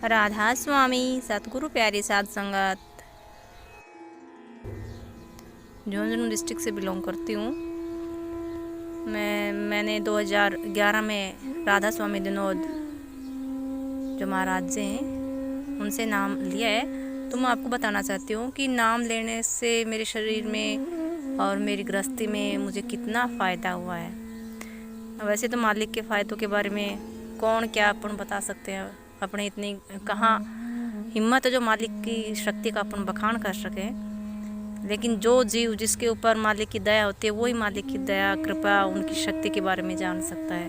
राधा स्वामी सतगुरु प्यारी साध संगत। झुंझुनू डिस्ट्रिक्ट से बिलोंग करती हूँ। मैंने 2011 में राधा स्वामी दिनोद जो महाराज जी हैं उनसे नाम लिया है। तो मैं आपको बताना चाहती हूँ कि नाम लेने से मेरे शरीर में और मेरी गृहस्थी में मुझे कितना फ़ायदा हुआ है। वैसे तो मालिक के फ़ायदों के बारे में कौन क्या अपन बता सकते हैं। अपने इतनी कहाँ हिम्मत है जो मालिक की शक्ति का अपन बखान कर सके। लेकिन जो जीव जिसके ऊपर मालिक की दया होती है वही मालिक की दया कृपा उनकी शक्ति के बारे में जान सकता है।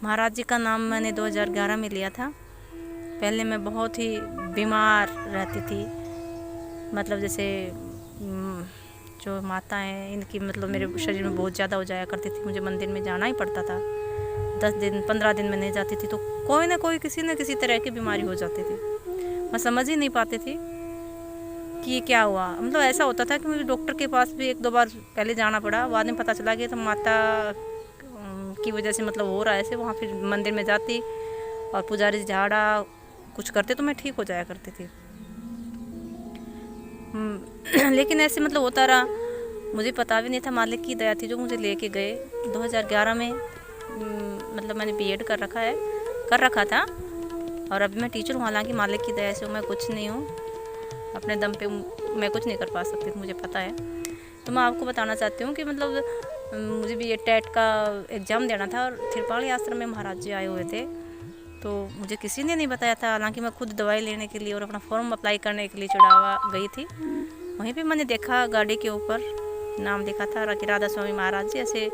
महाराज जी का नाम मैंने 2011 में लिया था। पहले मैं बहुत ही बीमार रहती थी। मतलब जैसे जो माता हैं इनकी मतलब मेरे शरीर में बहुत ज़्यादा हो जाया करती थी। मुझे मंदिर में जाना ही पड़ता था। 10 दिन 15 दिन में नहीं जाती थी तो कोई ना कोई किसी न किसी तरह की बीमारी हो जाती थी। मैं समझ ही नहीं पाती थी कि ये क्या हुआ। मतलब ऐसा होता था कि मुझे डॉक्टर के पास भी 1-2 बार पहले जाना पड़ा। बाद में पता चला कि तो माता की वजह से मतलब हो रहा है ऐसे। वहाँ फिर मंदिर में जाती और पुजारी झाड़ा कुछ करते तो मैं ठीक हो जाया करती थी। लेकिन ऐसे मतलब होता रहा। मुझे पता भी नहीं था मालिक की दया थी जो मुझे लेके गए 2011 में। मतलब मैंने बीएड कर रखा था और अभी मैं टीचर हूँ। हालांकि मालिक की दया से मैं कुछ नहीं हूँ। अपने दम पे मैं कुछ नहीं कर पा सकती थी, मुझे पता है। तो मैं आपको बताना चाहती हूँ कि मतलब मुझे भी ये टेट का एग्ज़ाम देना था और थिरपाली आश्रम में महाराज जी आए हुए थे। तो मुझे किसी ने नहीं बताया था। हालांकि मैं खुद दवाई लेने के लिए और अपना फॉर्म अप्लाई करने के लिए चढ़ावा गई थी। वहीं पे मैंने देखा गाड़ी के ऊपर नाम लिखा था कि राधा स्वामी महाराज जी ऐसे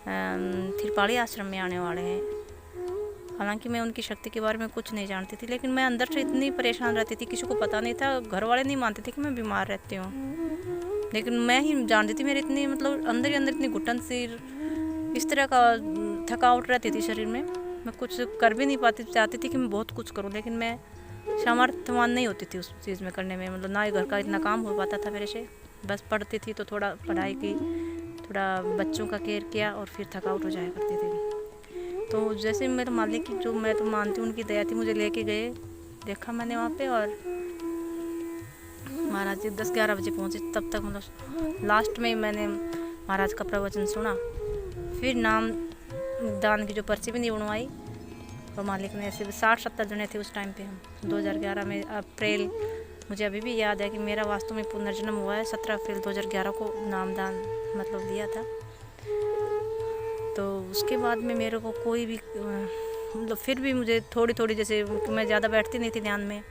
थिरपाली आश्रम में आने वाले हैं। हालांकि मैं उनकी शक्ति के बारे में कुछ नहीं जानती थी, लेकिन मैं अंदर से इतनी परेशान रहती थी, किसी को पता नहीं था। घर वाले नहीं मानते थे कि मैं बीमार रहती हूँ, लेकिन मैं ही जानती थी। मेरी इतनी मतलब अंदर ही अंदर इतनी घुटन सी इस तरह का थकावट रहती थी शरीर में। मैं कुछ कर भी नहीं पाती, चाहती थी कि मैं बहुत कुछ करूँ, लेकिन मैं सामर्थ्यवान नहीं होती थी उस चीज़ में करने में। मतलब ना ही घर का इतना काम हो पाता था मेरे से। बस पढ़ती थी तो थोड़ा पढ़ाई की, थोड़ा बच्चों का केयर किया और फिर थकावट हो जाया करती थी। तो जैसे मेरे मालिक की जो मैं तो मानती हूँ उनकी दया थी, मुझे लेके गए। देखा मैंने वहाँ पे और महाराज जी 10-11 बजे पहुँचे। तब तक मतलब लास्ट में मैंने महाराज का प्रवचन सुना। फिर नाम दान की जो पर्ची भी नहीं बनवाई और मालिक ने ऐसे 60-70 जने थे उस टाइम पे। हम 2011 में अप्रैल, मुझे अभी भी याद है कि मेरा वास्तव में पुनर्जन्म हुआ है 17 अप्रैल 2011 को नामदान मतलब लिया था। तो उसके बाद में मेरे को कोई भी मतलब फिर भी मुझे थोड़ी थोड़ी जैसे मैं ज़्यादा बैठती नहीं थी ध्यान में।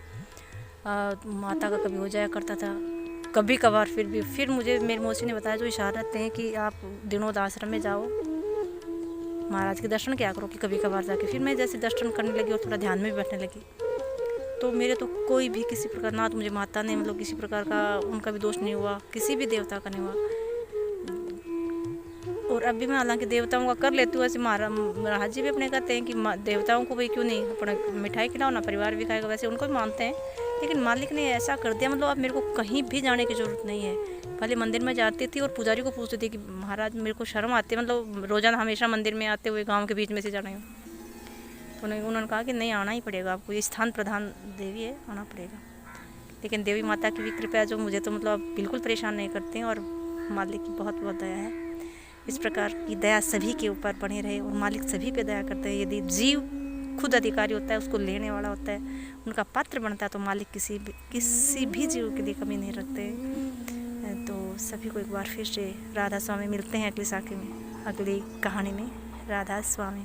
माता का कभी हो जाया करता था कभी कभार। फिर मुझे मेरी मौसी ने बताया जो इशारत हैं कि आप दिनोद आश्रम में जाओ, महाराज के दर्शन क्या करो कि कभी कभार जाके। फिर मैं जैसे दर्शन करने लगी और थोड़ा ध्यान में भी बैठने लगी। तो मेरे तो कोई भी किसी प्रकार ना तो मुझे माता ने मतलब किसी प्रकार का उनका भी दोष नहीं हुआ, किसी भी देवता का नहीं हुआ। और अभी मैं हालांकि देवताओं का कर लेती हूँ। ऐसे महाराज जी भी अपने कहते हैं कि देवताओं को भाई क्यों नहीं अपना मिठाई खिलाओ ना, परिवार भी खाएगा। वैसे उनको भी मानते हैं, लेकिन मालिक ने ऐसा कर दिया मतलब अब मेरे को कहीं भी जाने की ज़रूरत नहीं है। पहले मंदिर में जाती थी और पुजारी को पूछती थी कि महाराज मेरे को शर्म आती है, मतलब रोज़ाना हमेशा मंदिर में आते हुए गाँव के बीच में से जाना है। तो उन्होंने कहा कि नहीं, आना ही पड़ेगा आपको, ये स्थान प्रधान देवी है, आना पड़ेगा। लेकिन देवी माता की भी कृपया जो मुझे तो मतलब बिल्कुल परेशान नहीं करती हैं और मालिक की बहुत बहुत दया है। इस प्रकार की दया सभी के ऊपर बनी रहे और मालिक सभी पे दया करते हैं। यदि जीव खुद अधिकारी होता है, उसको लेने वाला होता है, उनका पात्र बनता है, तो मालिक किसी भी जीव के लिए कमी नहीं रखते। तो सभी को एक बार फिर से राधा स्वामी मिलते हैं अगली साखी में, अगली कहानी में। राधा स्वामी।